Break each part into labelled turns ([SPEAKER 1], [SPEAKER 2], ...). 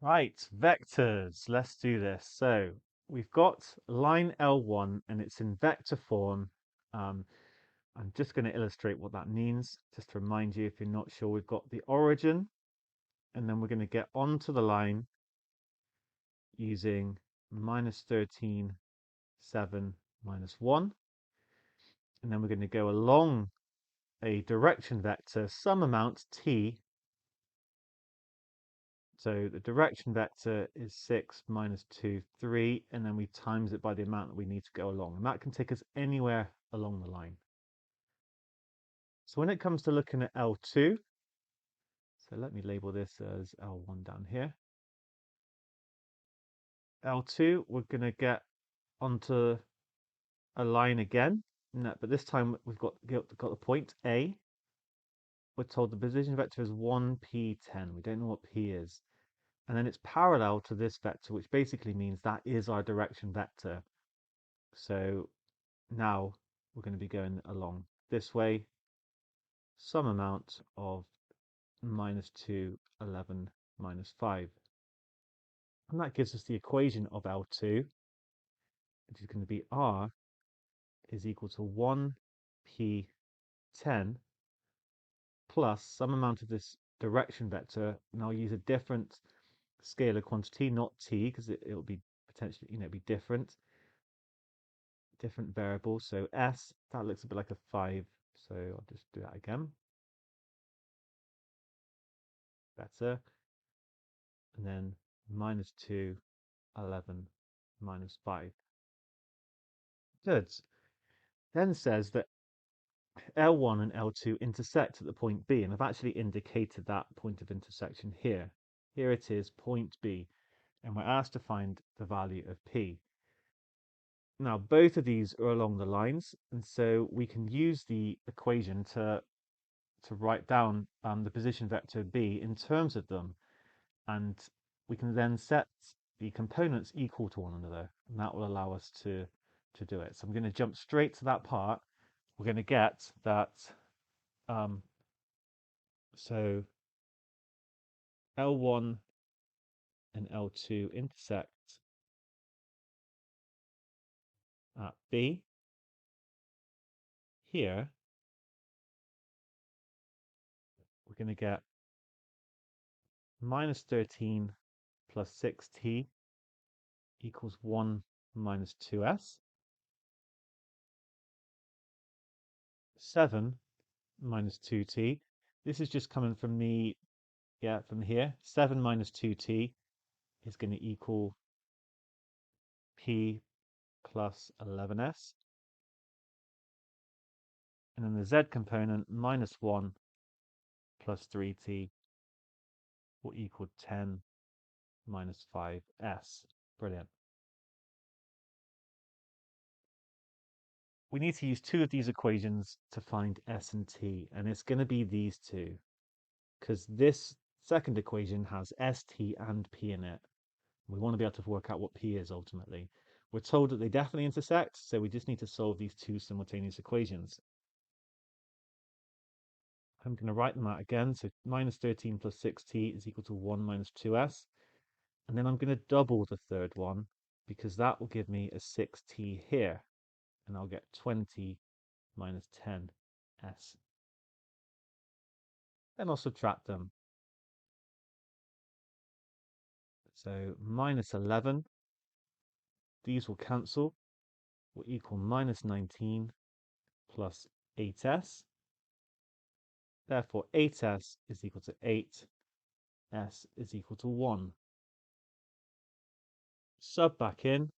[SPEAKER 1] Right, vectors. Let's do this. So we've got line L1 and it's in vector form. Um, I'm just going to illustrate what that means, just to remind you if you're not sure. We've got the origin, and then we're going to get onto the line using -13, 7, -1. And then we're going to go along a direction vector, some amount t. So the direction vector is 6 minus 2, 3, and then we times it by the amount that we need to go along. And that can take us anywhere along the line. So when it comes to looking at L2, so let me label this as L1 down here. L2, we're going to get onto a line again, but this time we've got the point A. We're told the position vector is 1p10. We don't know what p is. And then it's parallel to this vector, which basically means that is our direction vector. So now we're going to be going along this way, some amount of -2, 11, -5. And that gives us the equation of L2, which is going to be R is equal to 1p10 plus some amount of this direction vector. And I'll use a different scalar quantity, not t, because it'll be potentially, be different variables. So s, that looks a bit like a 5. So I'll just do that again. Better. And then -2, 11, -5. Good. Then says that L1 and L2 intersect at the point B, and I've actually indicated that point of intersection here. Here it is, point B, and we're asked to find the value of P. Now, both of these are along the lines, and so we can use the equation to write down the position vector B in terms of them, and we can then set the components equal to one another, and that will allow us to do it. So I'm going to jump straight to that part. We're going to get that so L1 and L2 intersect at B. Here, we're going to get -13 plus 6t equals 1 minus 2s. 7 minus 2t. This is just coming from from here. 7 minus 2t is going to equal p plus 11s. And then the z component, -1 plus 3t, will equal 10 minus 5s. Brilliant. We need to use two of these equations to find s and t, and it's going to be these two, because this second equation has st and p in it. We want to be able to work out what p is ultimately. We're told that they definitely intersect, so we just need to solve these two simultaneous equations. I'm going to write them out again. So -13 plus 6t is equal to 1 minus 2s. And then I'm going to double the third one, because that will give me a 6t here. And I'll get 20 minus 10s. Then I'll subtract them. So -11, these will cancel, will equal -19 plus 8s. Therefore, 8s is equal to 8, s is equal to 1. Sub back in.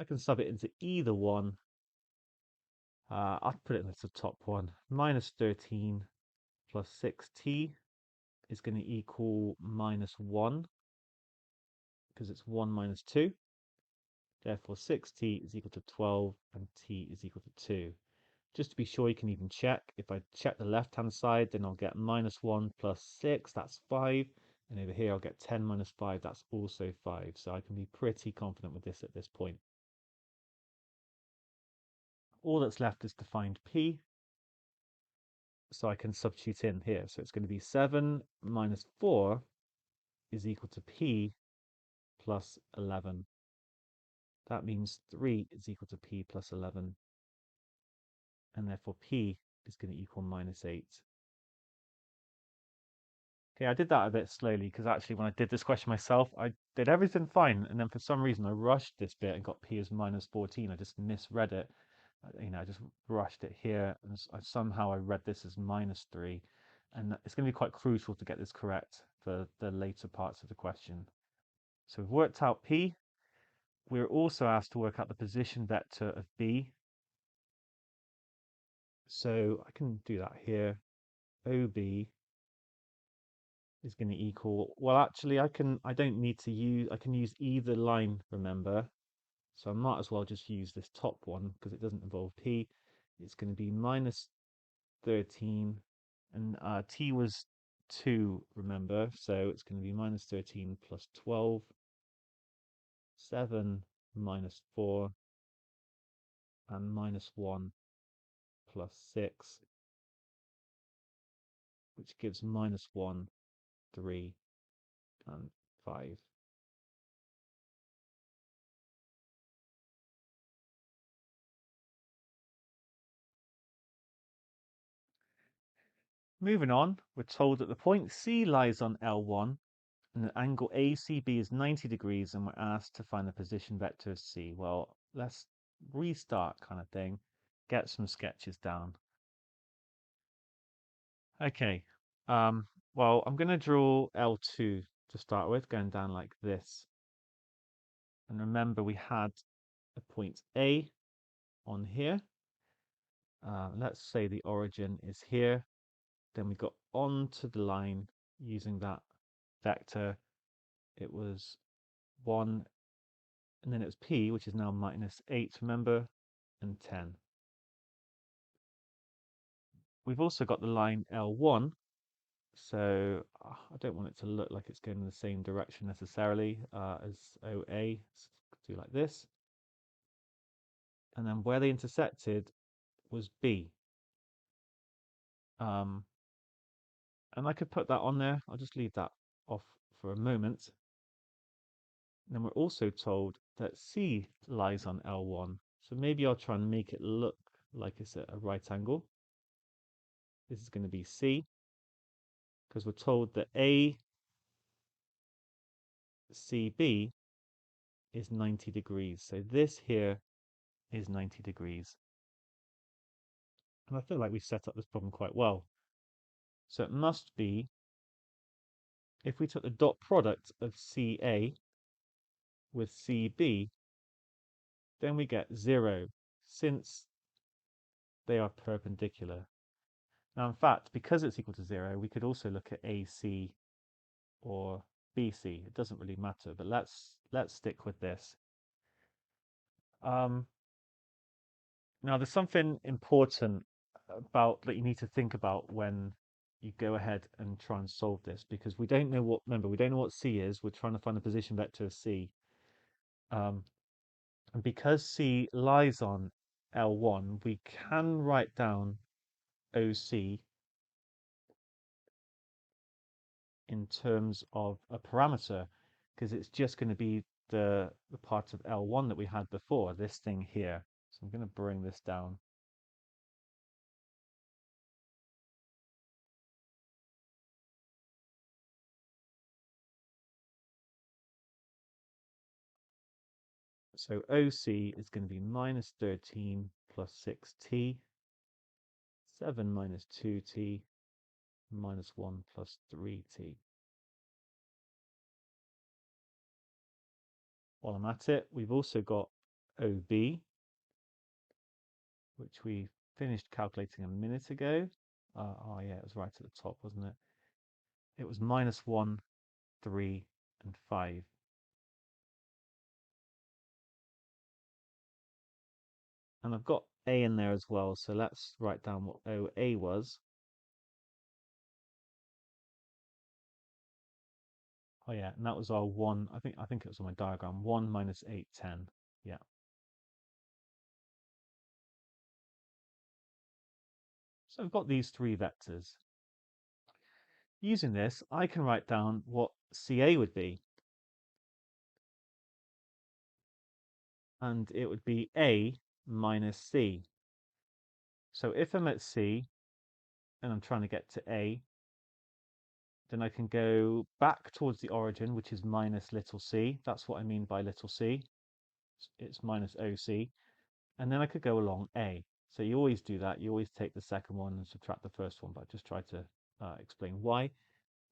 [SPEAKER 1] I can sub it into either one. I'll put it in the top one. -13 plus 6t is going to equal -1, because it's 1 minus 2. Therefore, 6t is equal to 12 and t is equal to 2. Just to be sure, you can even check. If I check the left-hand side, then I'll get -1 plus 6, that's 5. And over here, I'll get 10 minus 5, that's also 5. So I can be pretty confident with this at this point. All that's left is to find p. So I can substitute in here. So it's going to be 7 minus 4 is equal to p plus 11. That means 3 is equal to p plus 11. And therefore p is going to equal minus 8. Okay, I did that a bit slowly because actually when I did this question myself, I did everything fine. And then for some reason I rushed this bit and got p as minus 14. I just misread it. I just rushed it here. And somehow I read this as minus 3. And it's going to be quite crucial to get this correct for the later parts of the question. So we've worked out p. We're also asked to work out the position vector of b. So I can do that here. OB is going to equal, well, actually, I don't need to use, I can use either line, remember. So I might as well just use this top one because it doesn't involve P. It's going to be minus 13, and T was 2, remember. So it's going to be minus 13 plus 12, 7 minus 4, and minus 1 plus 6, which gives minus 1, 3, and 5. Moving on, we're told that the point C lies on L1 and the angle ACB is 90 degrees, and we're asked to find the position vector of C. Well, let's restart kind of thing, get some sketches down. Okay, well, I'm going to draw L2 to start with, going down like this. And remember, we had a point A on here. Let's say the origin is here. Then we got onto the line using that vector. It was 1, and then it was P, which is now minus 8, remember, and 10. We've also got the line L1, so I don't want it to look like it's going in the same direction necessarily as OA. So do like this. And then where they intersected was B. And I could put that on there. I'll just leave that off for a moment. And then we're also told that C lies on L1. So maybe I'll try and make it look like it's at a right angle. This is going to be C, because we're told that ACB is 90 degrees. So this here is 90 degrees. And I feel like we've set up this problem quite well. So it must be, if we took the dot product of CA with CB, then we get 0, since they are perpendicular. Now, in fact, because it's equal to 0, we could also look at AC or BC. It doesn't really matter, but let's stick with this. Now, there's something important about that you need to think about when you go ahead and try and solve this, because we don't know what, remember, we don't know what C is. We're trying to find the position vector of C. And because C lies on L1, we can write down OC in terms of a parameter, because it's just going to be the part of L1 that we had before, this thing here. So I'm going to bring this down. So OC is going to be minus 13 plus 6t, 7 minus 2t, minus 1 plus 3t. While I'm at it, we've also got OB, which we finished calculating a minute ago. Oh yeah, it was right at the top, wasn't it? It was minus 1, 3, and 5. And I've got A in there as well, so let's write down what OA was. Oh yeah, and that was our 1. I think it was on my diagram. 1 minus 8, 10. Yeah. So I've got these three vectors. Using this, I can write down what CA would be. And it would be A minus C. So if I'm at C and I'm trying to get to A, then I can go back towards the origin, which is minus little c. That's what I mean by little c. It's minus OC. And then I could go along A. So you always do that. You always take the second one and subtract the first one, but I just try to explain why.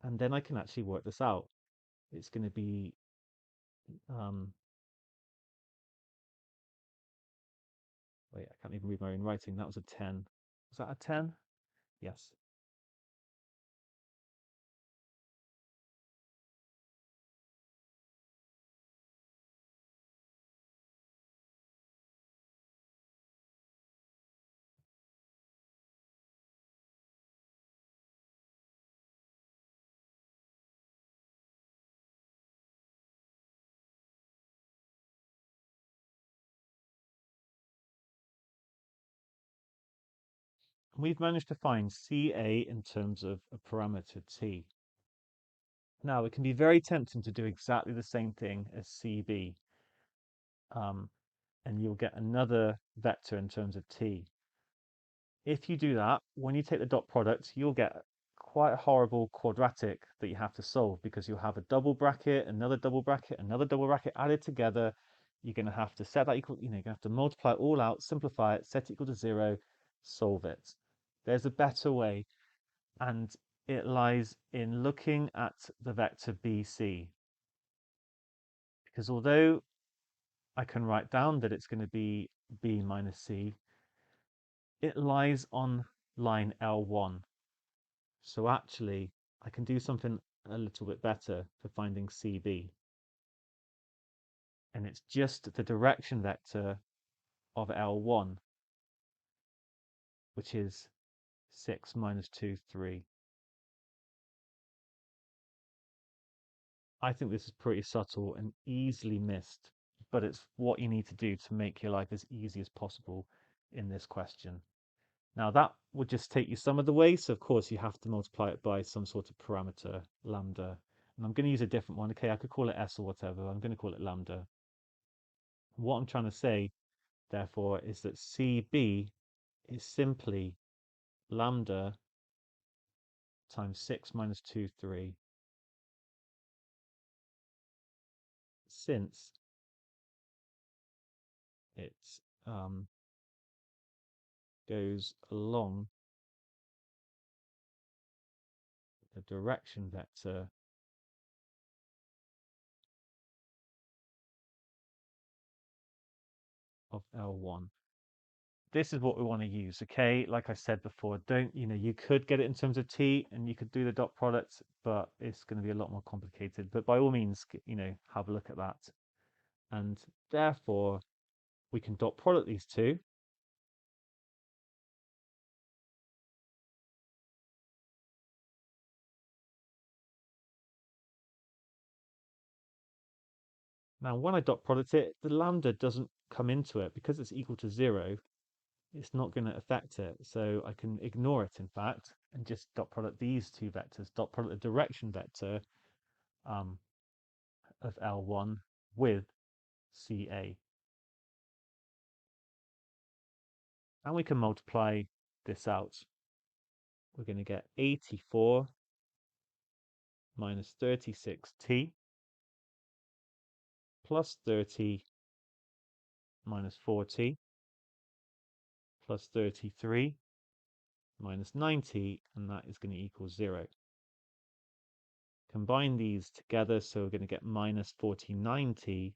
[SPEAKER 1] And then I can actually work this out. It's going to be wait, I can't even read my own writing. That was a 10. Was that a 10? Yes. We've managed to find CA in terms of a parameter t. Now, it can be very tempting to do exactly the same thing as CB, and you'll get another vector in terms of t. If you do that, when you take the dot product, you'll get quite a horrible quadratic that you have to solve because you'll have a double bracket, another double bracket, another double bracket added together. You're going to have to set that equal, you're going to have to multiply it all out, simplify it, set it equal to 0, solve it. There's a better way, and it lies in looking at the vector BC. Because although I can write down that it's going to be B minus C, it lies on line L1. So actually, I can do something a little bit better for finding CB. And it's just the direction vector of L1, which is 6 minus 2, 3. I think this is pretty subtle and easily missed, but it's what you need to do to make your life as easy as possible in this question. Now that would just take you some of the way, so of course you have to multiply it by some sort of parameter, lambda. And I'm going to use a different one. Okay, I could call it s or whatever. I'm going to call it lambda. What I'm trying to say, therefore, is that CB is simply lambda times 6 minus 2, 3, since it goes along the direction vector of L1. This is what we want to use, okay? Like I said before, you could get it in terms of t and you could do the dot product, but it's going to be a lot more complicated. But by all means, have a look at that. And therefore, we can dot product these two. Now, when I dot product it, the lambda doesn't come into it because it's equal to 0. It's not going to affect it. So I can ignore it, in fact, and just dot product these two vectors, dot product the direction vector um, of L1 with CA. And we can multiply this out. We're going to get 84 minus 36t plus 30 minus 4t plus 33 minus 90, and that is going to equal 0. Combine these together, so we're going to get minus 49t.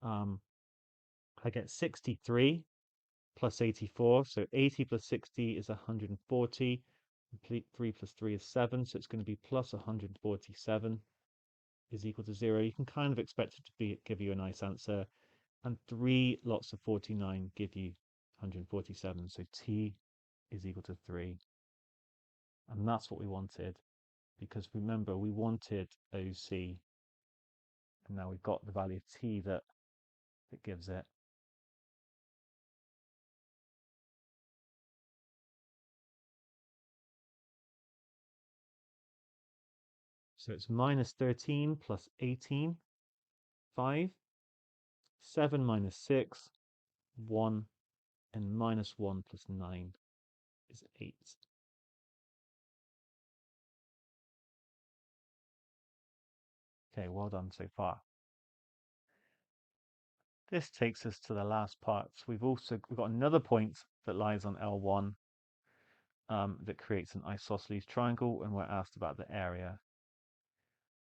[SPEAKER 1] I get 63 plus 84, so 80 plus 60 is 140. 3 plus 3 is 7, so it's going to be plus 147 is equal to 0. You can kind of expect it to give you a nice answer. And 3 lots of 49 give you 147, so t is equal to 3. And that's what we wanted, because remember, we wanted OC, and now we've got the value of t that gives it. So it's minus 13 plus 18, 5, 7 minus 6, 1, and minus 1 plus 9 is 8. Okay, well done so far. This takes us to the last part. We've got another point that lies on L1 that creates an isosceles triangle, and we're asked about the area.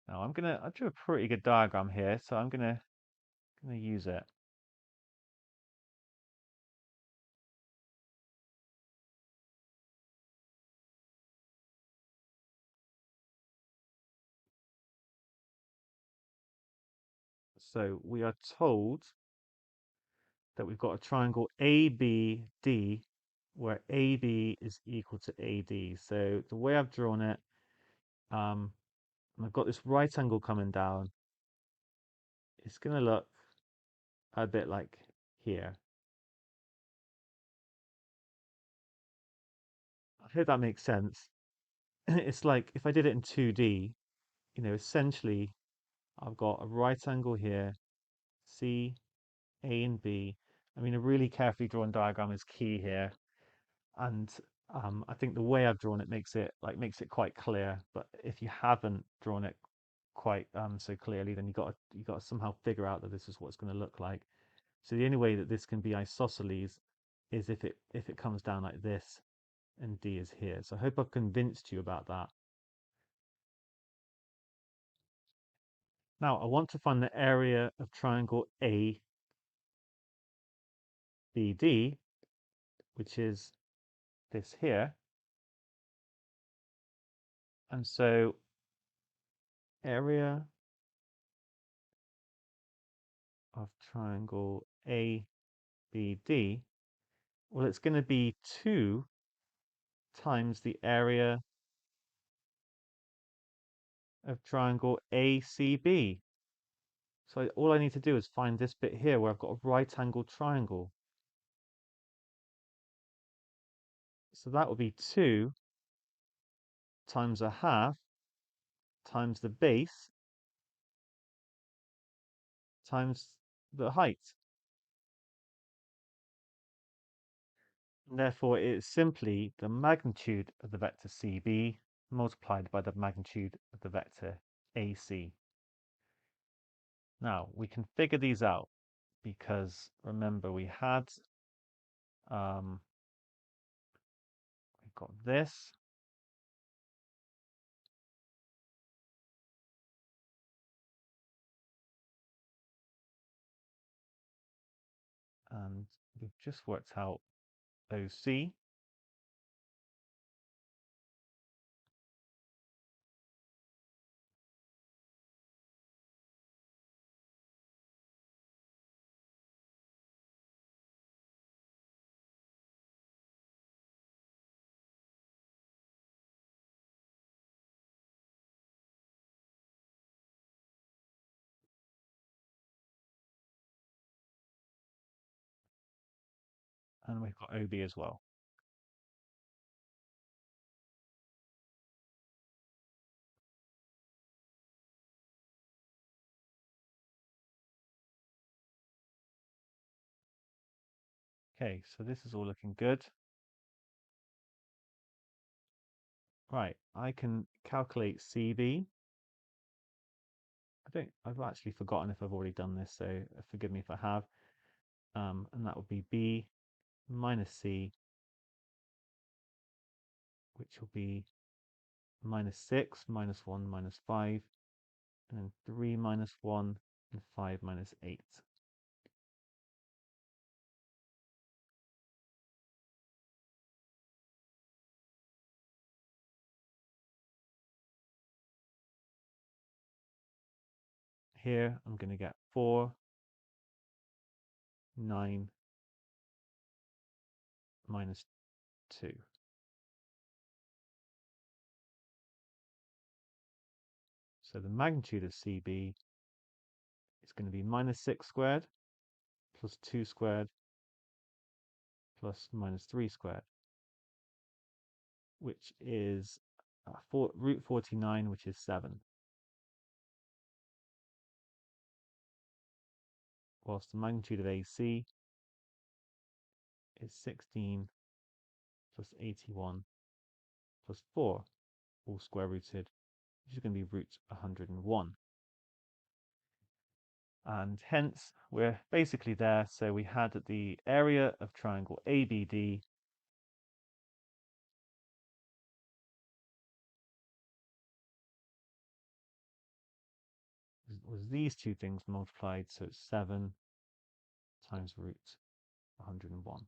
[SPEAKER 1] Now I drew a pretty good diagram here, so I'm gonna use it. So we are told that we've got a triangle ABD where AB is equal to AD. So the way I've drawn it, I've got this right angle coming down. It's going to look a bit like here. I hope that makes sense. It's like if I did it in 2D, essentially I've got a right angle here, C, A, and B. I mean, a really carefully drawn diagram is key here. And I think the way I've drawn it makes it quite clear. But if you haven't drawn it quite so clearly, then you got to somehow figure out that this is what it's going to look like. So the only way that this can be isosceles is if it comes down like this and D is here. So I hope I've convinced you about that. Now I want to find the area of triangle ABD, which is this here. And so area of triangle ABD, well, it's going to be 2 times the area of triangle ACB. So all I need to do is find this bit here where I've got a right angled triangle. So that will be 2 times a half times the base times the height. And therefore, it is simply the magnitude of the vector CB multiplied by the magnitude of the vector AC. Now, we can figure these out because remember we've got this, and we've just worked out OC. And we've got OB as well. Okay, so this is all looking good. Right, I can calculate CB. I've actually forgotten if I've already done this, so forgive me if I have. And that would be B minus C, which will be minus 6, minus 1, minus 5, and then 3 minus 1, and 5 minus 8. Here I'm going to get 4, 9, minus 2. So the magnitude of CB is going to be minus 6 squared plus 2 squared plus minus 3 squared, which is root 49, which is 7. whilst the magnitude of AC is 16 plus 81 plus 4, all square rooted, which is going to be root 101. And hence, we're basically there. So we had the area of triangle ABD was these two things multiplied, so it's 7 times root 101.